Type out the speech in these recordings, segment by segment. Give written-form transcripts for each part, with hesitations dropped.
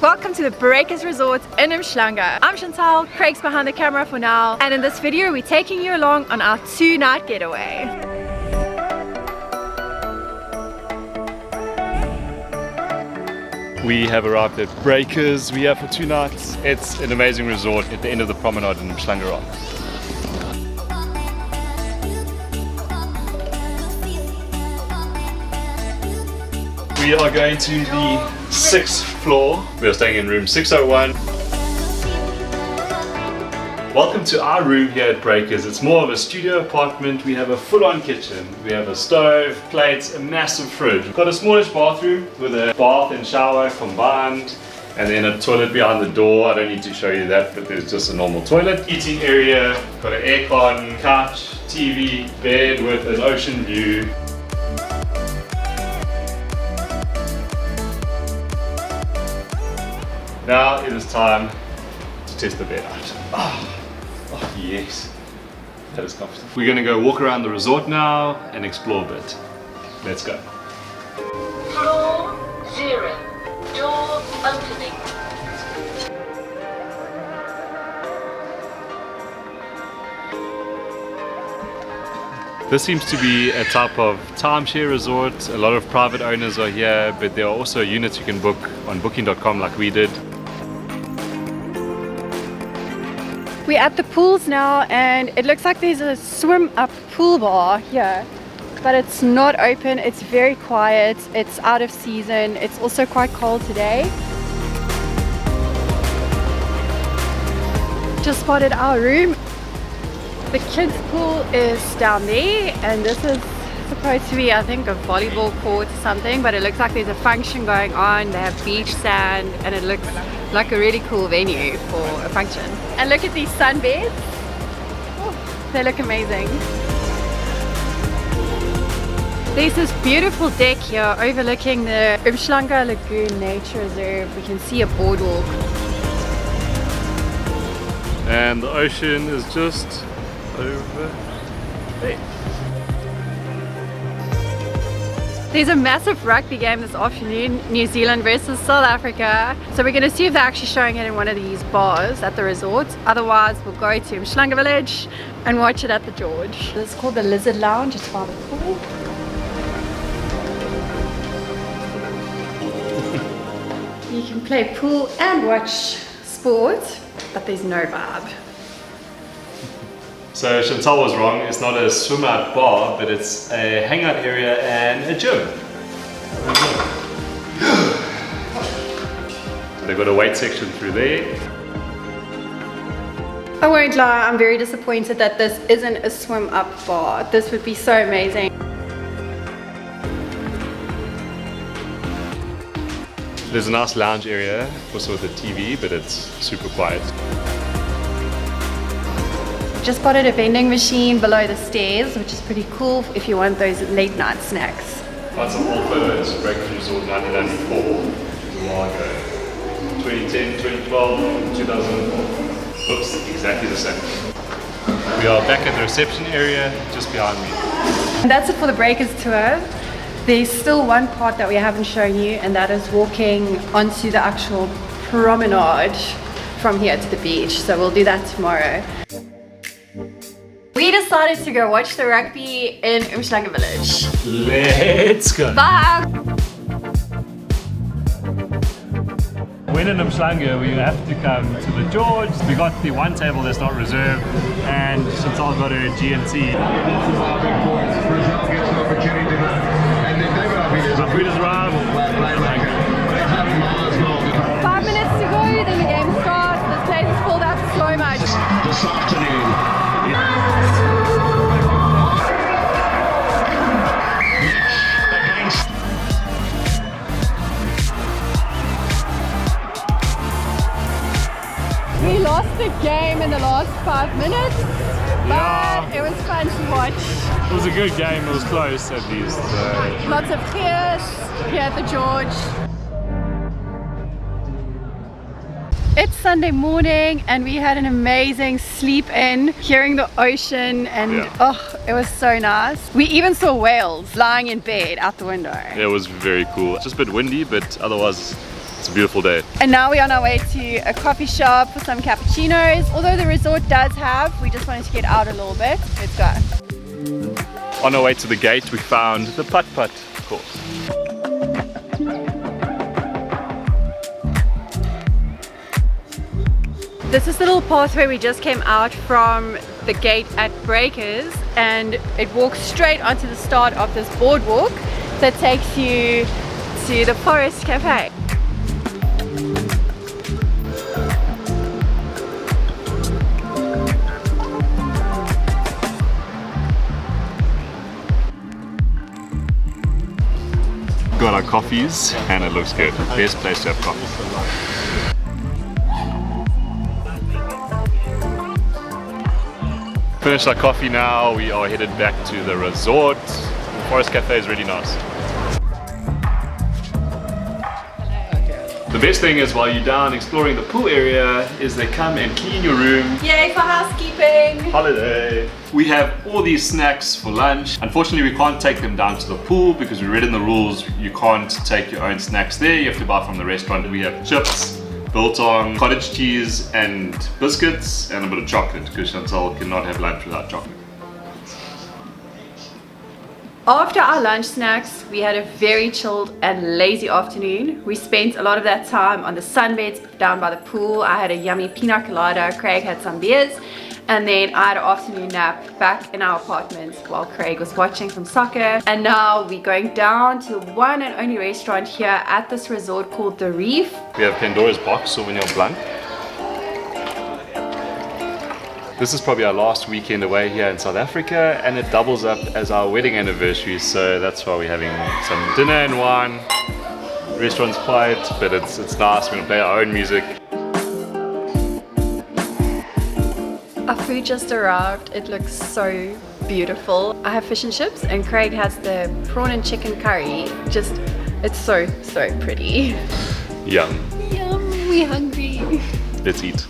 Welcome to the Breakers Resort in Umhlanga. I'm Chantal, Craig's behind the camera for now, and in this video we're taking you along on our 2-night getaway. We have arrived at Breakers. We are for 2 nights. It's an amazing resort at the end of the promenade in Umhlanga Rock. We are going to the 6th floor. We are staying in room 601. Welcome to our room here at Breakers. It's more of a studio apartment. We have a full-on kitchen. We have a stove, plates, a massive fridge. We've got a smallish bathroom with a bath and shower combined, and then a toilet behind the door. I don't need to show you that, but there's just a normal toilet. Eating area, got an aircon, couch, TV, bed with an ocean view. Now it is time to test the bed out. Oh yes, that is comfortable. We're gonna go walk around the resort now and explore a bit. Let's go. Floor 0, door opening. This seems to be a type of timeshare resort. A lot of private owners are here, but there are also units you can book on booking.com like we did. We're at the pools now, and it looks like there's a swim up pool bar here, but it's not open. It's very quiet. It's out of season. It's also quite cold today. Just spotted our room. The kids pool is down there, and this is supposed to be, I think, a volleyball court or something, but it looks like there's a function going on. They have beach sand, and it looks like a really cool venue for a function. And look at these sunbeds. Oh, they look amazing. There's this beautiful deck here overlooking the Umhlanga Lagoon Nature Reserve. We can see a boardwalk. And the ocean is just over there. There's a massive rugby game this afternoon, New Zealand versus South Africa. So we're going to see if they're actually showing it in one of these bars at the resort. Otherwise, we'll go to Umhlanga Village and watch it at the George. This is called the Lizard Lounge. It's by the pool. You can play pool and watch sport, but there's no vibe. So Chantal was wrong. It's not a swim out bar, but it's a hangout area and a gym. They've got a weight section through there. I won't lie, I'm very disappointed that this isn't a swim up bar. This would be so amazing. There's a nice lounge area, also with a TV, but it's super quiet. Just spotted a vending machine below the stairs, which is pretty cool if you want those late night snacks. Found some old photos, Breakers Resort 1994, a while ago. 2010, 2012, 2004. Looks exactly the same. We are back at the reception area, just behind me. And that's it for the Breakers tour. There's still one part that we haven't shown you, and that is walking onto the actual promenade from here to the beach. So we'll do that tomorrow. We decided to go watch the rugby in Umhlanga Village. Let's go! Bye! When in Umhlanga, we have to come to the George. We got the one table that's not reserved, and Chantal got her GNT. Our food has arrived. 5 minutes to go, then the game starts. This place is filled up so much. This afternoon. We lost the game in the last 5 minutes, but it was fun to watch. It was a good game, it was close at least. Lots of cheers here at the George. It's Sunday morning and we had an amazing sleep in, hearing the ocean, and oh, it was so nice. We even saw whales lying in bed out the window. Yeah, it was very cool. Just a bit windy, but otherwise It's a beautiful day. And now we're on our way to a coffee shop for some cappuccinos. Although the resort does have, we just wanted to get out a little bit. Let's go. On our way to the gate, we found the putt-putt course. This is the little pathway we just came out from the gate at Breakers, and it walks straight onto the start of this boardwalk that takes you to the Forest Cafe. Got our coffees and it looks good. Best place to have coffee. Finished our coffee now, we are headed back to the resort. The Forest Cafe is really nice. The best thing is while you're down exploring the pool area is they come and clean your room. Yay for housekeeping! Holiday! We have all these snacks for lunch. Unfortunately we can't take them down to the pool because we read in the rules you can't take your own snacks there, you have to buy from the restaurant. We have chips, biltong, cottage cheese and biscuits and a bit of chocolate because Chantal cannot have lunch without chocolate. After our lunch snacks, we had a very chilled and lazy afternoon. We spent a lot of that time on the sunbeds down by the pool. I had a yummy pina colada, Craig had some beers, and then I had an afternoon nap back in our apartment while Craig was watching some soccer. And now we're going down to the one and only restaurant here at this resort called the Reef. We have Pandora's box, Sauvignon Blanc. This is probably our last weekend away here in South Africa and it doubles up as our wedding anniversary, so that's why we're having some dinner and wine. The restaurant's quiet, but it's nice. We're gonna play our own music. Our food just arrived. It looks so beautiful. I have fish and chips and Craig has the prawn and chicken curry. Just, it's so pretty. Yum. Yum, we're hungry. Let's eat.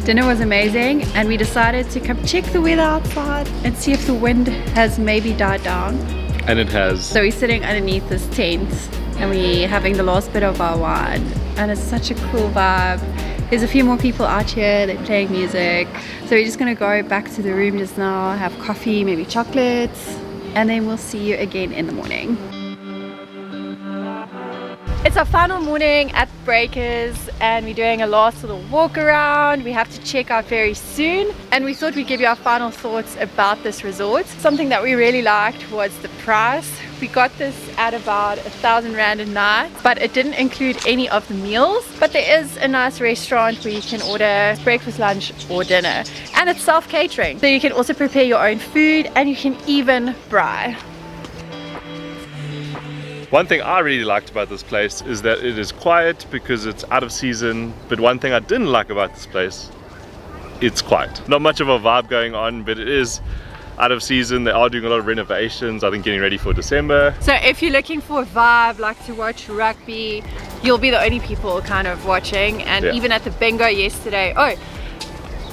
Dinner was amazing and we decided to come check the weather outside and see if the wind has maybe died down. And it has. So we're sitting underneath this tent and we're having the last bit of our wine and it's such a cool vibe. There's a few more people out here, they're playing music. So we're just gonna go back to the room just now, have coffee, maybe chocolates, and then we'll see you again in the morning. It's our final morning at Breakers and we're doing a last little walk around. We have to check out very soon and we thought we'd give you our final thoughts about this resort. Something that we really liked was the price. We got this at about 1,000 Rand a night, but it didn't include any of the meals. But there is a nice restaurant where you can order breakfast, lunch or dinner, and it's self-catering. So you can also prepare your own food and you can even braai. One thing I really liked about this place is that it is quiet because it's out of season, but one thing I didn't like about this place, it's quiet. Not much of a vibe going on, but it is out of season. They are doing a lot of renovations, I think getting ready for December. So if you're looking for a vibe, like to watch rugby, you'll be the only people kind of watching. And even at the bingo yesterday,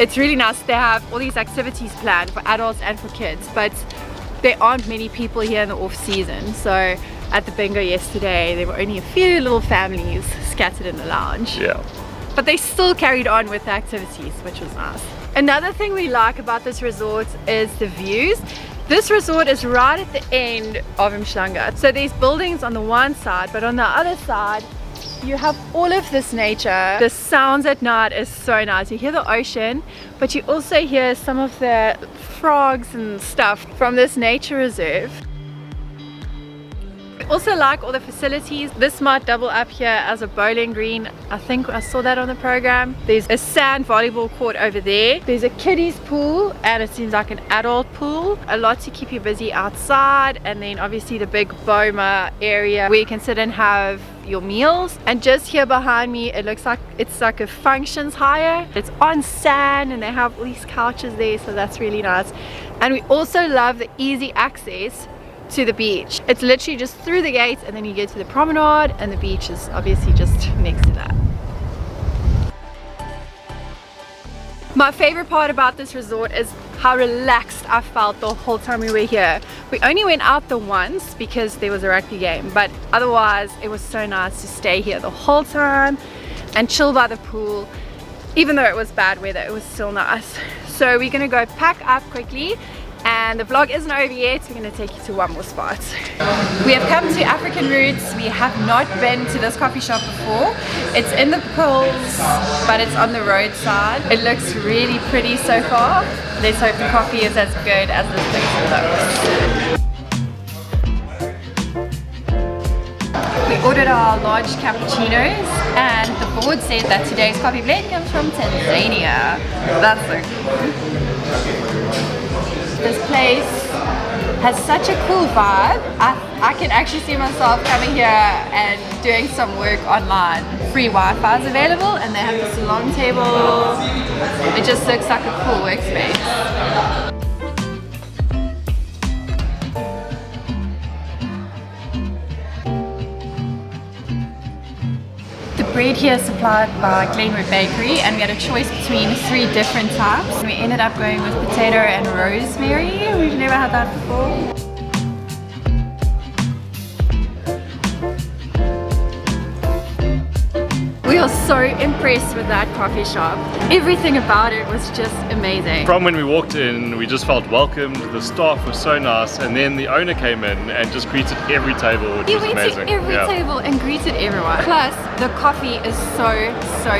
it's really nice. They have all these activities planned for adults and for kids, but there aren't many people here in the off season. So at the bingo yesterday, there were only a few little families scattered in the lounge. Yeah. But they still carried on with the activities, which was nice. Another thing we like about this resort is the views. This resort is right at the end of Umhlanga. So there's buildings on the one side, but on the other side, you have all of this nature. The sounds at night is so nice. You hear the ocean, but you also hear some of the frogs and stuff from this nature reserve. Also like all the facilities. This might double up here as a bowling green. I think I saw that on the program. There's a sand volleyball court over there. There's a kiddies pool and it seems like an adult pool. A lot to keep you busy outside, and then obviously the big Boma area where you can sit and have your meals. And just here behind me, it looks like it's like a functions hire. It's on sand and they have all these couches there, so that's really nice. And we also love the easy access to the beach. It's literally just through the gates and then you get to the promenade, and the beach is obviously just next to that. My favorite part about this resort is how relaxed I felt the whole time we were here. We only went out the once because there was a rugby game, but otherwise it was so nice to stay here the whole time and chill by the pool. Even though it was bad weather, it was still nice. So we're gonna go pack up quickly, and the vlog isn't over yet. We're gonna take you to one more spot. We have come to African Roots. We have not been to this coffee shop before. It's in the Pools, but it's on the roadside. It looks really pretty so far. Let's hope the coffee is as good as this place looks. We ordered our large cappuccinos, and the board said that today's coffee blend comes from Tanzania. That's so cool. This place has such a cool vibe. I can actually see myself coming here and doing some work online. Free Wi-Fi is available, and they have this long table. It just looks like a cool workspace. Bread here is supplied by Glenwood Bakery, and we had a choice between 3 different types. We ended up going with potato and rosemary. We've never had that before. We are so impressed with that coffee shop. Everything about it was just amazing. From when we walked in, we just felt welcomed. The staff was so nice, and then the owner came in and just greeted every table, which was amazing. He went to every table and greeted everyone. Plus, the coffee is so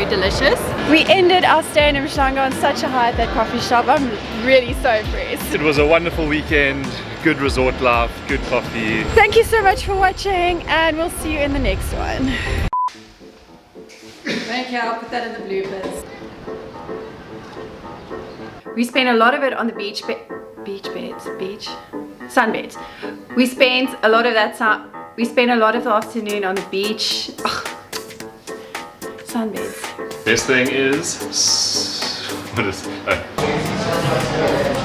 delicious. We ended our stay in Umhlanga on such a high at that coffee shop. I'm really so impressed. It was a wonderful weekend, good resort life, good coffee. Thank you so much for watching, and we'll see you in the next one. Okay, I'll put that in the bloopers. We spent a lot of it on the sunbeds. We spent a lot of that time. We spent a lot of the afternoon on the beach. Sunbeds. Best thing is, what is? Oh.